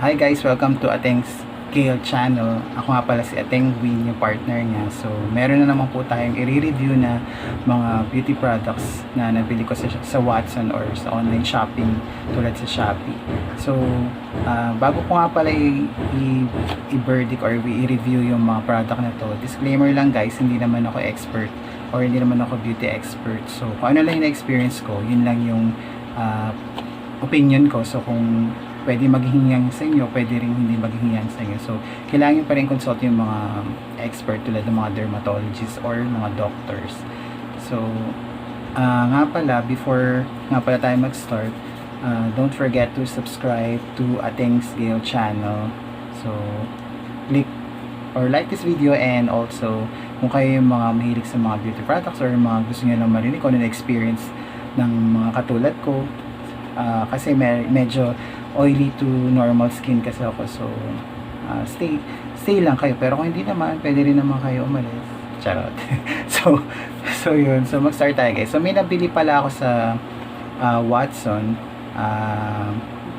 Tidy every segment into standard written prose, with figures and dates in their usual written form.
Hi guys, welcome to Ateng's Gale channel. Ako nga pala si Ateng Win, yung partner niya. So, meron na naman po tayong i-review na mga beauty products na nabili ko sa Watson or sa online shopping tulad sa Shopee. So, bago ko nga pala i-verdict or i-review yung mga product na to, disclaimer lang guys, hindi naman ako expert or hindi naman ako beauty expert. So, kung ano lang yung experience ko, yun lang yung opinion ko. So, kung pwede maghihingyang sa inyo, pwede rin hindi maghihingyang sa inyo. So, kailangan pa rin consult yung mga expert tulad ng mga dermatologists or mga doctors. So, nga pala, before nga pala tayo mag-start, don't forget to subscribe to Ateng's Gale channel. So, click or like this video, and also, kung kayo yung mga mahilig sa mga beauty products or mga gusto nyo lang marinig ko na experience ng mga katulad ko, kasi medyo oily to normal skin kasi ako, so stay lang kayo, pero kung hindi naman, pwede rin naman kayo umalis, charot. so yun, so mag-start tayo guys. So may nabili pala ako sa Watson,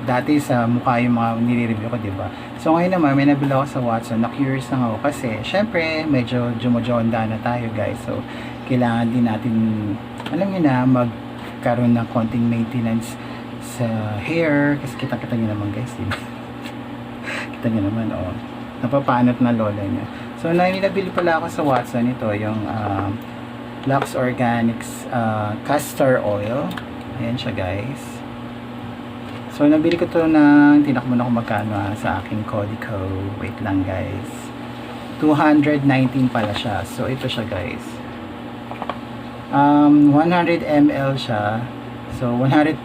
dati sa mukha yung mga nire-review ko, diba? So ngayon naman may nabili ako sa Watson, na-curious lang ako kasi syempre medyo jumojonda na tayo guys, so kailangan din natin, alam nyo na, magkaroon ng konting maintenance sa hair, kasi kita-kita nyo naman guys, diba? Kita nyo naman, napapanot na lola niya. So nabili pala ako sa Watson, ito yung Lux Organics castor oil. Ayan siya guys. So nabili ko to ng, tinakbo na ko magkano sa aking Codico, wait lang guys, 219 pala siya. So ito siya guys, 100 ml siya. So 100%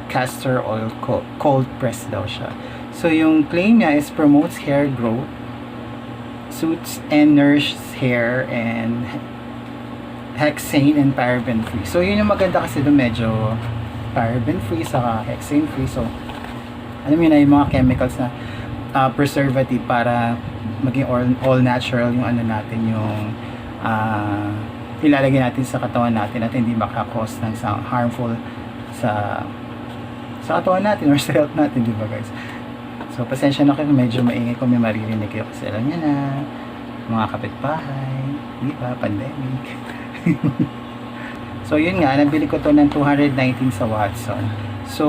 castor oil, cold press daw siya. So yung claim niya is promotes hair growth, soothes and nourishes hair, and hexane and paraben free. So yun yung maganda kasi doon, medyo paraben free saka hexane free. So alam mo na yung mga chemicals na preservative para maging all natural yung ano natin, yung ilalagay natin sa katawan natin at hindi makakos ng harmful sa katawan natin or sa health natin, di ba guys? So pasensya na kayo, medyo maingay kung may maririnig kayo kasi alam nyo na, mga kapitbahay, di ba, pandemic. So yun nga, nabili ko to ng 219 sa Watson. So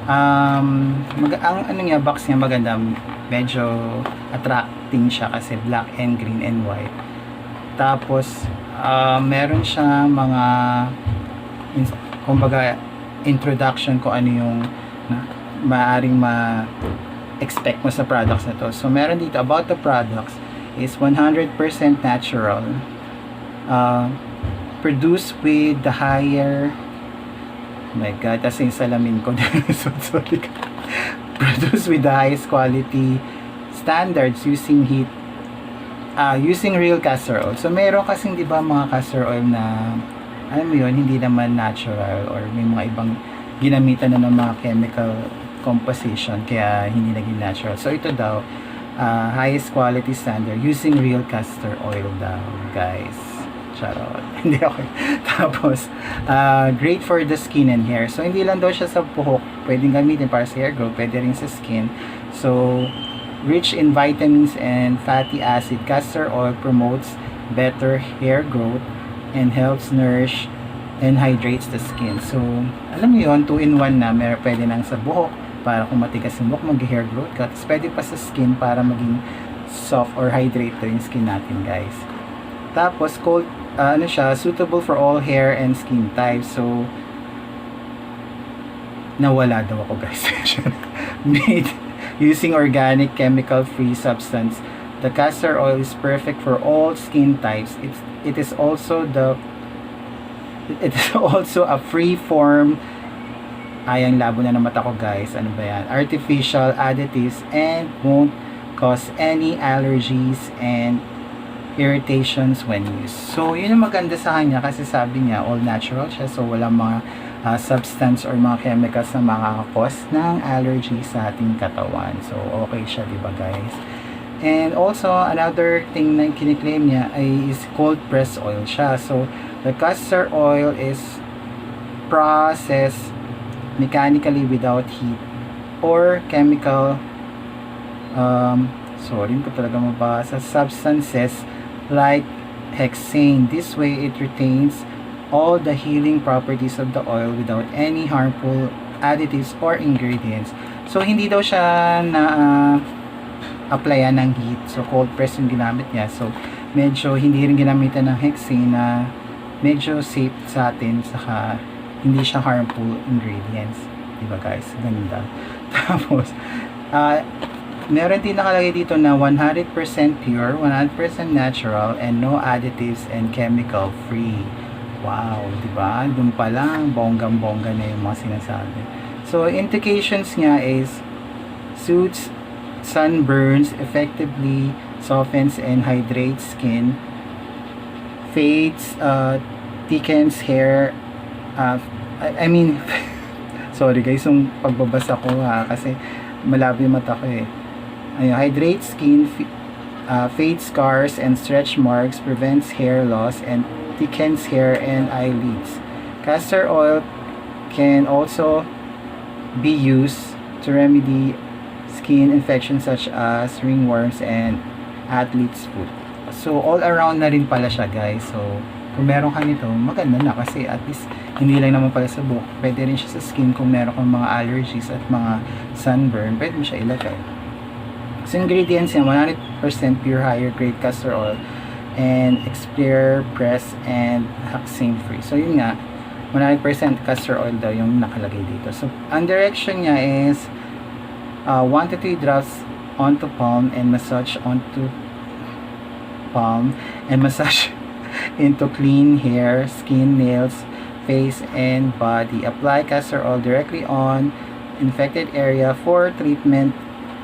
ang ano niya, box niya maganda, medyo attracting siya kasi black and green and white. Tapos meron siya mga kumbaga introduction ko ano yung maaaring ma-expect mo sa products na to. So meron dito about the products is 100% natural, produced with the higher, oh my god, tas yung salamin ko so sorry. Produced with the highest quality standards using using real castor oil. So meron kasing, di ba, mga castor oil na alam mo yun, hindi naman natural or may mga ibang ginamitan na ng mga chemical composition kaya hindi naging natural. So ito daw, highest quality standard using real castor oil daw guys, charot. Hindi, okay. Tapos great for the skin and hair. So hindi lang daw siya sa buhok, pwedeng gamitin para sa hair growth, pwede rin sa skin. So rich in vitamins and fatty acid, castor oil promotes better hair growth and helps nourish and hydrates the skin. So alam mo yun, 2-in-1 na, pwede nang sa buhok para kung matigas yung buhok, mag-hair growth ka, tapos pwede pa sa skin para maging soft or hydrate yung skin natin guys. Tapos cold, ano siya, suitable for all hair and skin types. So nawala daw ako guys. Made using organic chemical free substance, the castor oil is perfect for all skin types. It is also a free form, ayang labo na ng mata ko guys, ano ba yan, artificial additives, and won't cause any allergies and irritations when used. So yun yung maganda sa kanya kasi sabi niya all natural siya, so walang mga substance or mga chemicals na makakakos ng allergy sa ating katawan. So okay siya, diba guys? And also another thing na kiniklaim niya is cold press oil siya. So the castor oil is processed mechanically without heat or chemical sorry, hindi ko talaga mabasa, substances like hexane. This way, it retains all the healing properties of the oil without any harmful additives or ingredients. So, hindi daw siya na applyan ng heat. So, cold press yung ginamit niya. So, medyo hindi rin ginamitan ng hexane na medyo safe sa atin, saka hindi siya harmful ingredients. Diba guys? Ganda. Tapos, meron din nakalagay dito na 100% pure, 100% natural, and no additives and chemical free. Wow, diba? Doon pa lang, bonggang-bongga na yung mga sinasabi. So, indications niya is soothes sunburns, effectively softens and hydrates skin, fades, thickens hair, I mean, sorry guys, yung pagbabasa ko kasi malabo yung mata ko eh. Ayun, hydrates skin, fades scars and stretch marks, prevents hair loss, and thickens hair and eyelids. Castor oil can also be used to remedy skin infections such as ringworms and athlete's foot. So, all around na rin pala siya guys. So, kung meron ka nito, maganda na kasi at least hindi lang naman pala sa buhok. Pwede rin siya sa skin kung meron kang mga allergies at mga sunburn. Pwede mo siya ilagay. So, ingredients yan, 100% pure higher grade castor oil and expire press and hexane free. So, yun nga, 100% castor oil daw yung nakalagay dito. So, ang direction niya is 1 to 3 drops onto palm and massage onto palm and massage into clean hair, skin, nails, face, and body. Apply castor oil directly on infected area for treatment.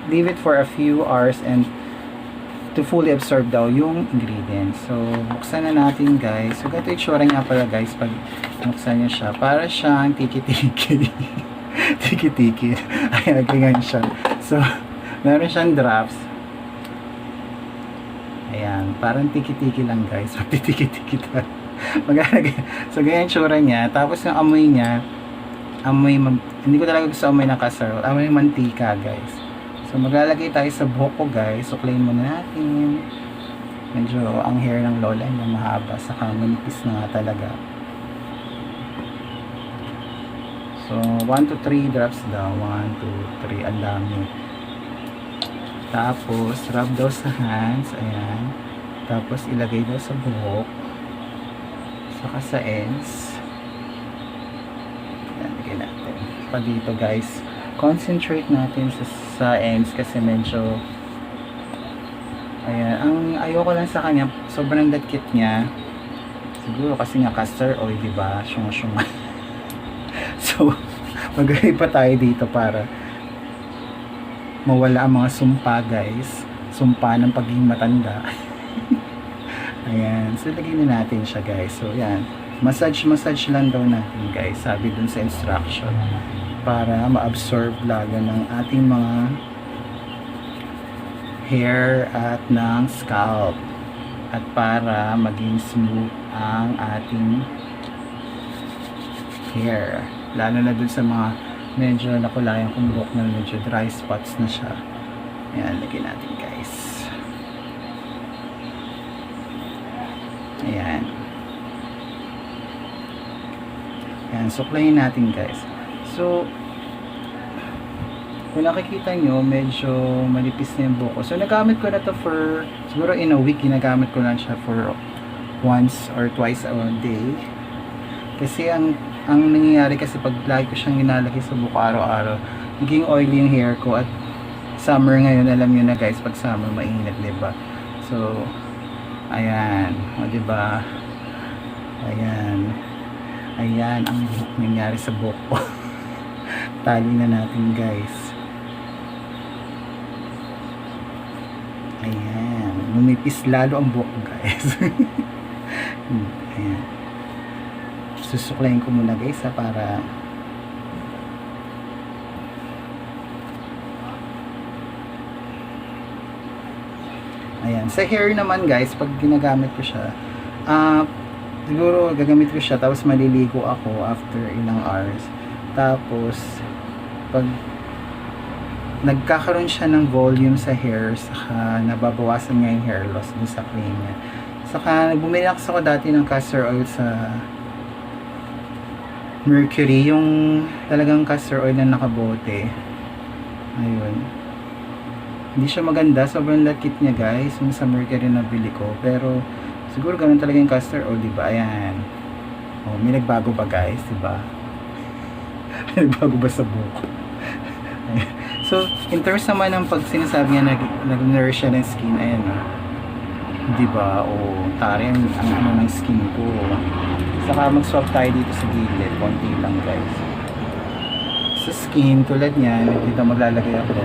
Leave it for a few hours and to fully absorb daw yung ingredients. So, buksan na natin guys. So, ganito yung tsura nga pala guys pag buksan nyo siya. Para siyang tiki-tiki. Tiki-tiki. Ayan, ganyan siya. So, meron siyang drops. Ayan, parang tiki-tiki lang guys. Magtitiki-tiki tayo. Maglalagay. So, ganyan tsura niya. Tapos yung amoy niya, hindi ko talaga gusto amoy ng castor oil. Amoy mantika guys. So, maglalagay tayo sa buhok ko guys. Suklayin muna natin. Medyo ang hair ng lola niya mahaba. Saka manipis na nga talaga. So, 1 to 3 drops daw. 1, 2, 3. Ang dami. Tapos, rub daw sa hands. Ayan. Tapos, ilagay daw sa buhok. Saka sa ends. Ayan, lagay natin. Pa dito guys. Concentrate natin sa ends kasi medyo ayan, ang ayoko lang sa kanya sobrang dagkit niya siguro kasi nga castor oil diba, syunga so magay pa tayo dito para mawala ang mga sumpa guys, sumpa ng pagiging matanda. Ayan, so lagyan na natin siya guys. So yan, massage lang daw natin guys, sabi dun sa instruction, para ma-absorb lalo ng ating mga hair at ng scalp at para maging smooth ang ating hair, lalo na dun sa mga medyo nakulayan kung buhok na medyo dry spots na siya. Ayan, lagyan natin guys. Ayan. Ayan, suklayin natin guys. So, kung nakikita nyo, medyo manipis na yung buhok ko. So, nagamit ko na to for, siguro in a week, ginagamit ko na siya for once or twice a day. Kasi ang nangyayari kasi pag lagi ko siyang ginalagay sa buhok araw-araw, naging oily yung hair ko. At summer ngayon, alam nyo na guys, pag summer, mainit, diba? So, ayan. O, diba? Ayan. Ayan ang nangyari sa buhok ko. Tali na natin guys. Ayan, lumipis lalo ang buhok guys. Ayan, susuklayin ko muna guys para ayan, sa hair naman guys, pag ginagamit ko siya, siguro gagamit ko siya tapos maliligo ako after ilang hours. Tapos pag nagkakaroon siya ng volume sa hair, saka nababawasan nga yung hair loss dun sa cream niya. Saka bumili ako dati ng castor oil sa Mercury, yung talagang castor oil na nakabote. Ayun. Hindi siya maganda, sobrang lakit niya guys, yung sa Mercury na bili ko. Pero siguro ganun talaga yung castor oil, diba? Ayan. Oh, may nagbago ba guys, diba? May nagbago ba sa buhok? So, in terms naman ng pag sinasabi niya nag-nourish siya ng skin, ayan o. Diba? O, tari ang ano ng skin ko. Saka mag-swap tayo dito sa gilid. Konti lang guys. Sa skin, tulad niyan, dito maglalagay ako.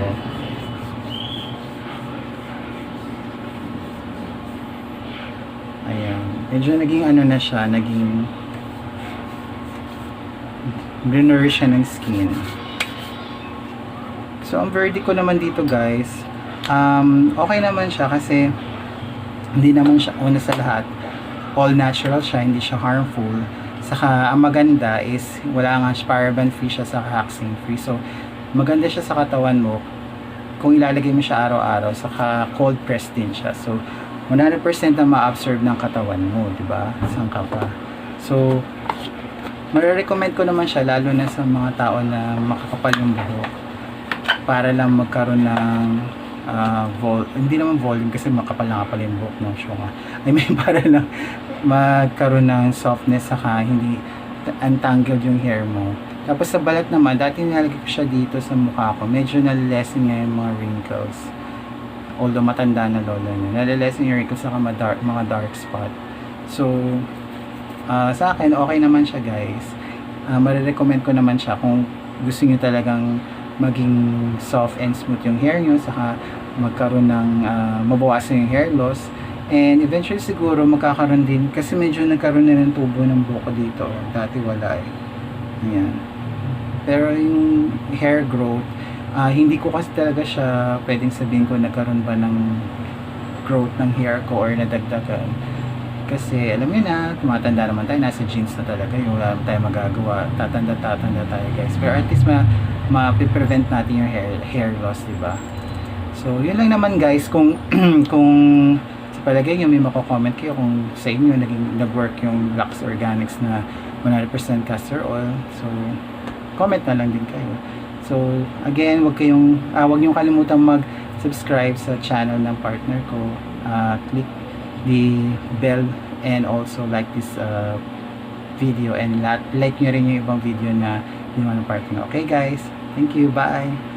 Ayan. Medyo naging ano na siya, naging re-nourish siya ng skin. So, ang verdict ko naman dito guys, okay naman siya kasi hindi naman siya, una sa lahat, all natural siya, hindi siya harmful. Saka, ang maganda is, wala nga paraben free siya, saka haxing free. So, maganda siya sa katawan mo kung ilalagay mo siya araw-araw, saka cold press din siya. So, 100% na ma-absorb ng katawan mo, di ba? Saan ka pa? So, marirecommend ko naman siya, lalo na sa mga tao na makakapal yung buhok, para lang magkaroon ng hindi naman volume kasi makapal na kapal yung buhok ng syunga. I mean, para lang magkaroon ng softness, saka hindi untangled yung hair mo. Tapos sa balat naman, dati nilagay ko siya dito sa mukha ko, medyo nalilesen nga yung mga wrinkles. Although matanda na lola niya, nalilesen yung wrinkles, saka mga dark spot. So, sa akin, okay naman siya guys. Marirecommend ko naman siya kung gusto niyo talagang maging soft and smooth yung hair nyo, saka magkaroon ng mabawasan yung hair loss, and eventually siguro magkakaroon din, kasi medyo nagkaroon na ng tubo ng buhok ko dito, dati wala eh. Ayan. Pero yung hair growth, hindi ko kasi talaga siya pwedeng sabihin ko nagkaroon ba ng growth ng hair ko or nadagdagan, kasi alam niyo na, tumatanda naman tayo, nasa genes na talaga yung wala tayo magagawa, tatanda tayo guys. Pero at least ma-prevent natin yung hair loss, diba? So, yun lang naman guys. Kung sa palagay nyo may mako-comment kayo kung sa inyo nag-work yung Lux Organics na 100% castor oil. So, comment na lang din kayo. So, again, wag nyo kalimutan mag-subscribe sa channel ng partner ko. Click the bell and also like this video, and like nyo rin yung ibang video na ginawa ng partner. Okay guys, thank you, bye!